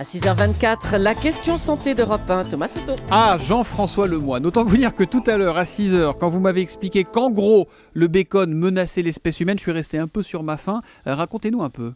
À 6h24, la question santé d'Europe 1, Thomas Soto. Ah, Jean-François Lemoyne. Autant vous dire que tout à l'heure, à 6h, quand vous m'avez expliqué qu'en gros, le bacon menaçait l'espèce humaine, je suis resté un peu sur ma faim. Racontez-nous un peu.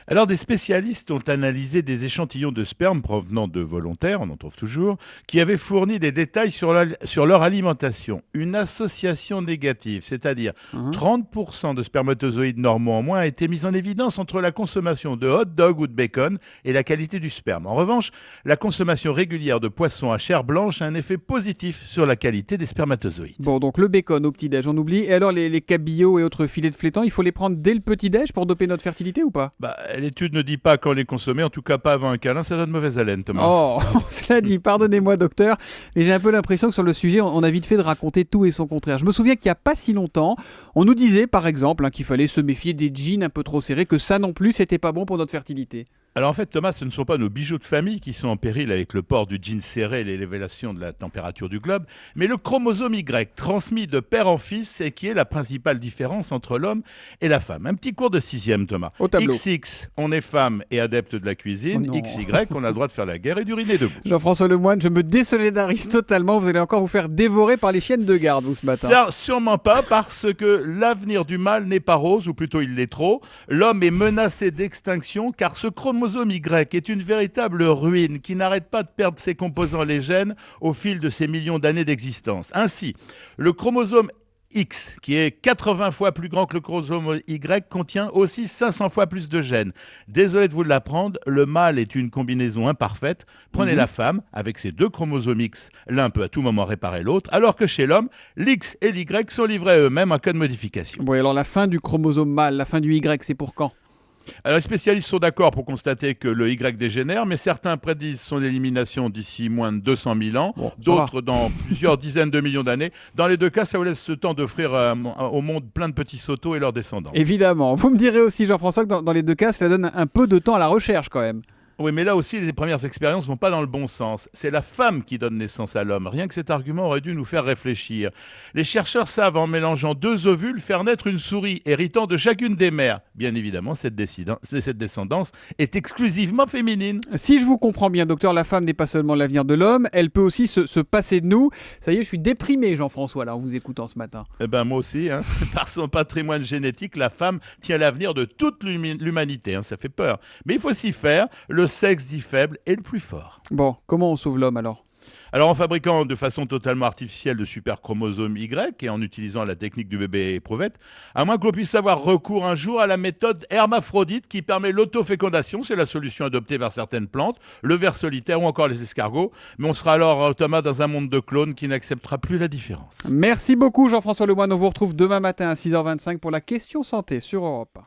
Alors, des spécialistes ont analysé des échantillons de sperme provenant de volontaires, on en trouve toujours, qui avaient fourni des détails sur leur alimentation. Une association négative, c'est-à-dire 30% de spermatozoïdes normaux en moins, a été mise en évidence entre la consommation de hot dog ou de bacon et la qualité du sperme. En revanche, la consommation régulière de poissons à chair blanche a un effet positif sur la qualité des spermatozoïdes. Bon, donc le bacon au petit-déj, on oublie. Et alors les cabillaud et autres filets de flétan, il faut les prendre dès le petit-déj pour doper notre fertilité ou pas ? L'étude ne dit pas quand les consommer, en tout cas pas avant un câlin, ça donne mauvaise haleine, Thomas. Oh, cela dit, pardonnez-moi docteur, mais j'ai un peu l'impression que sur le sujet, on a vite fait de raconter tout et son contraire. Je me souviens qu'il n'y a pas si longtemps, on nous disait par exemple qu'il fallait se méfier des jeans un peu trop serrés, que ça non plus, c'était pas bon pour notre fertilité. Alors en fait, Thomas, ce ne sont pas nos bijoux de famille qui sont en péril avec le port du jean serré et l'élévation de la température du globe, mais le chromosome Y, transmis de père en fils, et qui est la principale différence entre l'homme et la femme. Un petit cours de 6e, Thomas. Au tableau. XX, on est femme et adepte de la cuisine. Oh non. XY, on a le droit de faire la guerre et d'uriner debout. Jean-François Lemoyne, je me désolidarise totalement, vous allez encore vous faire dévorer par les chiennes de garde, vous, ce matin. Ça, sûrement pas, parce que l'avenir du mâle n'est pas rose, ou plutôt il l'est trop. L'homme est menacé d'extinction, car ce chromosome Y est une véritable ruine qui n'arrête pas de perdre ses composants, les gènes, au fil de ses millions d'années d'existence. Ainsi, le chromosome X, qui est 80 fois plus grand que le chromosome Y, contient aussi 500 fois plus de gènes. Désolé de vous l'apprendre, le mâle est une combinaison imparfaite. Prenez la femme, avec ses deux chromosomes X, l'un peut à tout moment réparer l'autre, alors que chez l'homme, l'X et l'Y sont livrés à eux-mêmes en cas de modification. Bon, et alors la fin du chromosome mâle, la fin du Y, c'est pour quand ? Alors, les spécialistes sont d'accord pour constater que le Y dégénère, mais certains prédisent son élimination d'ici moins de 200 000 ans, Bon, d'autres dans plusieurs dizaines de millions d'années. Dans les deux cas, ça vous laisse le temps d'offrir au monde plein de petits sautos et leurs descendants. Évidemment. Vous me direz aussi, Jean-François, que dans les deux cas, cela donne un peu de temps à la recherche quand même. Oui, mais là aussi, les premières expériences vont pas dans le bon sens. C'est la femme qui donne naissance à l'homme. Rien que cet argument aurait dû nous faire réfléchir. Les chercheurs savent, en mélangeant deux ovules, faire naître une souris héritant de chacune des mères. Bien évidemment, cette descendance est exclusivement féminine. Si je vous comprends bien, docteur, la femme n'est pas seulement l'avenir de l'homme, elle peut aussi se passer de nous. Ça y est, je suis déprimé, Jean-François, là, en vous écoutant ce matin. Eh ben moi aussi, hein. Par son patrimoine génétique, la femme tient l'avenir de toute l'humanité. Ça fait peur. Mais il faut s'y faire. Le sexe dit faible est le plus fort. Bon, comment on sauve l'homme alors ? Alors en fabriquant de façon totalement artificielle de super chromosomes Y et en utilisant la technique du bébé éprouvette, à moins que l'on puisse avoir recours un jour à la méthode hermaphrodite qui permet l'autofécondation, c'est la solution adoptée par certaines plantes, le ver solitaire ou encore les escargots, mais on sera alors, Thomas, dans un monde de clones qui n'acceptera plus la différence. Merci beaucoup, Jean-François Lemoyne. On vous retrouve demain matin à 6h25 pour la question santé sur Europe 1.